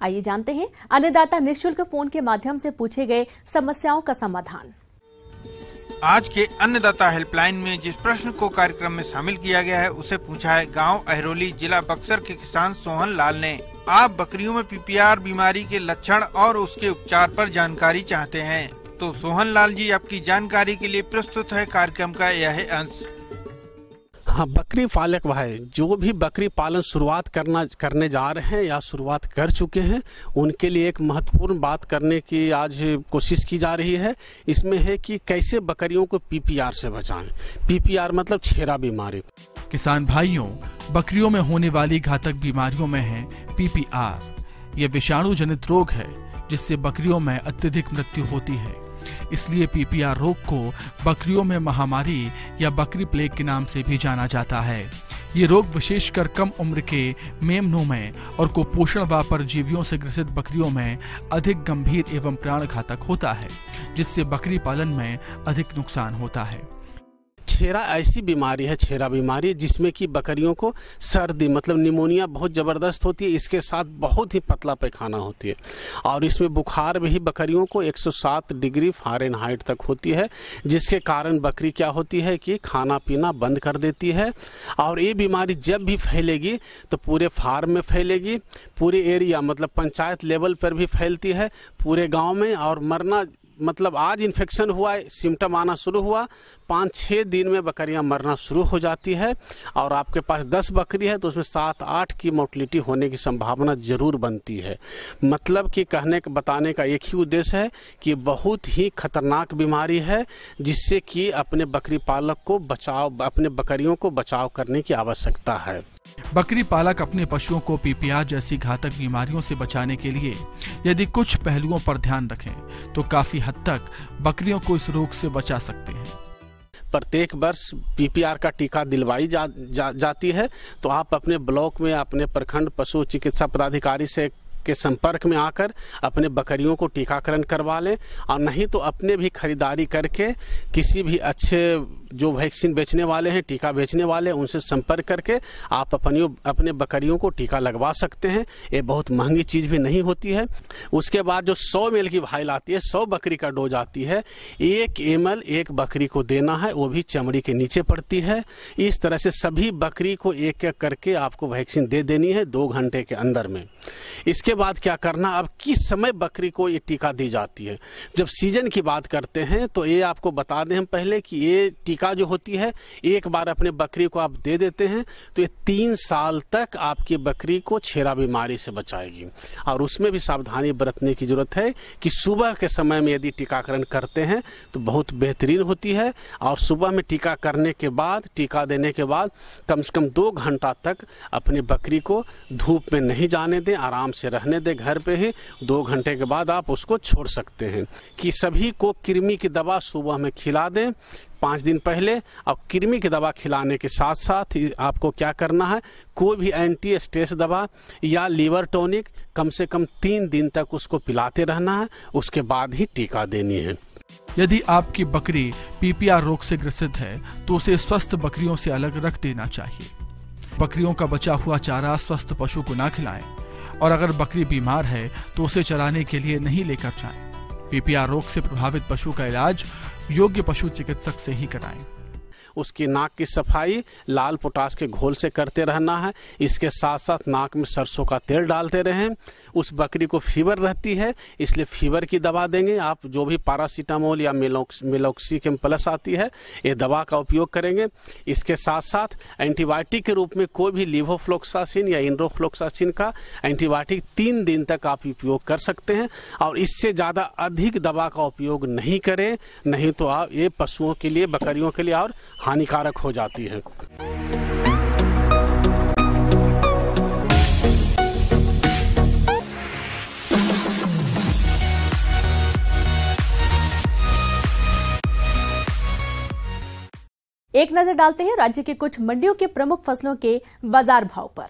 आइए जानते हैं अन्नदाता निःशुल्क फोन के माध्यम से पूछे गए समस्याओं का समाधान। आज के अन्नदाता हेल्पलाइन में जिस प्रश्न को कार्यक्रम में शामिल किया गया है उसे पूछा है गांव अहरोली जिला बक्सर के किसान सोहन लाल ने। आप बकरियों में पीपीआर बीमारी के लक्षण और उसके उपचार पर जानकारी चाहते हैं, तो सोहन लाल जी आपकी जानकारी के लिए प्रस्तुत है कार्यक्रम का यह अंश। हाँ, बकरी पालक भाई जो भी बकरी पालन शुरुआत करने जा रहे हैं या शुरुआत कर चुके हैं, उनके लिए एक महत्वपूर्ण बात करने की आज कोशिश की जा रही है। इसमें है कि कैसे बकरियों को पीपीआर से बचाएं। पीपीआर मतलब छेरा बीमारी। किसान भाइयों, बकरियों में होने वाली घातक बीमारियों में है पीपीआर। यह विषाणु जनित रोग है जिससे बकरियों में अत्यधिक मृत्यु होती है। इसलिए पीपीआर रोग को बकरियों में महामारी या बकरी प्लेग के नाम से भी जाना जाता है। ये रोग विशेषकर कम उम्र के मेमनों में और कुपोषण व परजीवियों से ग्रसित बकरियों में अधिक गंभीर एवं प्राणघातक होता है, जिससे बकरी पालन में अधिक नुकसान होता है। छेरा ऐसी बीमारी है, छेरा बीमारी, जिसमें कि बकरियों को सर्दी मतलब निमोनिया बहुत ज़बरदस्त होती है। इसके साथ बहुत ही पतला पैखाना होती है और इसमें बुखार भी बकरियों को 107 डिग्री फ़ारेनहाइट तक होती है, जिसके कारण बकरी क्या होती है कि खाना पीना बंद कर देती है। और ये बीमारी जब भी फैलेगी तो पूरे फार्म में फैलेगी, पूरे एरिया मतलब पंचायत लेवल पर भी फैलती है, पूरे गाँव में। और मरना मतलब आज इन्फेक्शन हुआ है, सिम्टम आना शुरू हुआ, 5-6 दिन में बकरियां मरना शुरू हो जाती है। और आपके पास 10 बकरी है तो उसमें 7-8 की मोर्टलिटी होने की संभावना जरूर बनती है। मतलब कि बताने का एक ही उद्देश्य है कि बहुत ही खतरनाक बीमारी है, जिससे कि अपने बकरी पालक को अपने बकरियों को बचाव करने की आवश्यकता है। बकरी पालक अपने पशुओं को पीपीआर जैसी घातक बीमारियों से बचाने के लिए यदि कुछ पहलुओं पर ध्यान रखें तो काफी हद तक बकरियों को इस रोग से बचा सकते हैं। प्रत्येक वर्ष पीपीआर का टीका दिलवाई जाती है, तो आप अपने ब्लॉक में अपने प्रखंड पशु चिकित्सा पदाधिकारी से के संपर्क में आकर अपने बकरियों को टीकाकरण करवा लें। और नहीं तो अपने भी खरीदारी करके किसी भी अच्छे जो वैक्सीन बेचने वाले हैं, टीका बेचने वाले हैं, उनसे संपर्क करके आप अपने बकरियों को टीका लगवा सकते हैं। ये बहुत महंगी चीज़ भी नहीं होती है। उसके बाद जो 100 ml की वाइल आती है, 100 बकरी का डोज आती है, 1 ml एक बकरी को देना है, वो भी चमड़ी के नीचे पड़ती है। इस तरह से सभी बकरी को एक एक करके आपको वैक्सीन दे देनी है 2 घंटे के अंदर में। इसके बाद क्या करना, अब किस समय बकरी को ये टीका दी जाती है। जब सीजन की बात करते हैं तो ये आपको बता दें हम पहले कि ये टीका जो होती है, एक बार अपने बकरी को आप दे देते हैं तो ये 3 साल तक आपकी बकरी को छेरा बीमारी से बचाएगी। और उसमें भी सावधानी बरतने की जरूरत है कि सुबह के समय में यदि टीकाकरण करते हैं तो बहुत बेहतरीन होती है। और सुबह में टीका करने के बाद, टीका देने के बाद कम से कम 2 घंटा तक अपनी बकरी को धूप में नहीं जाने दें, आराम से रहने दें घर पे ही। 2 घंटे के बाद आप उसको छोड़ सकते हैं। कि सभी को कृमि की दवा सुबह में खिला दें 5 दिन पहले। और कृमि की दवा खिलाने के साथ साथ आपको क्या करना है, कोई भी एंटी स्ट्रेस दवा या लीवर टॉनिक कम से कम 3 दिन तक उसको पिलाते रहना है, उसके बाद ही टीका देनी है। यदि आपकी बकरी पीपीआर रोग से ग्रसित है तो उसे स्वस्थ बकरियों से अलग रख देना चाहिए। बकरियों का बचा हुआ चारा स्वस्थ पशु को ना खिलाएं और अगर बकरी बीमार है तो उसे चराने के लिए नहीं लेकर जाएं। पीपीआर रोग से प्रभावित पशु का इलाज योग्य पशु चिकित्सक से ही कराएं। उसकी नाक की सफाई लाल पोटाश के घोल से करते रहना है। इसके साथ साथ नाक में सरसों का तेल डालते रहें। उस बकरी को फीवर रहती है, इसलिए फीवर की दवा देंगे आप। जो भी पैरासीटामोल या मेलोक्सिकम प्लस आती है, ये दवा का उपयोग करेंगे। इसके साथ साथ एंटीबायोटिक के रूप में कोई भी लीवोफ्लोक्सासिन या इंड्रोफ्लोक्सासिन का एंटीबायोटिक 3 दिन तक आप उपयोग कर सकते हैं। और इससे ज़्यादा अधिक दवा का उपयोग नहीं करें, नहीं तो आप ये पशुओं के लिए, बकरियों के लिए और हानिकारक हो जाती है। एक नजर डालते हैं राज्य के कुछ मंडियों के प्रमुख फसलों के बाजार भाव पर।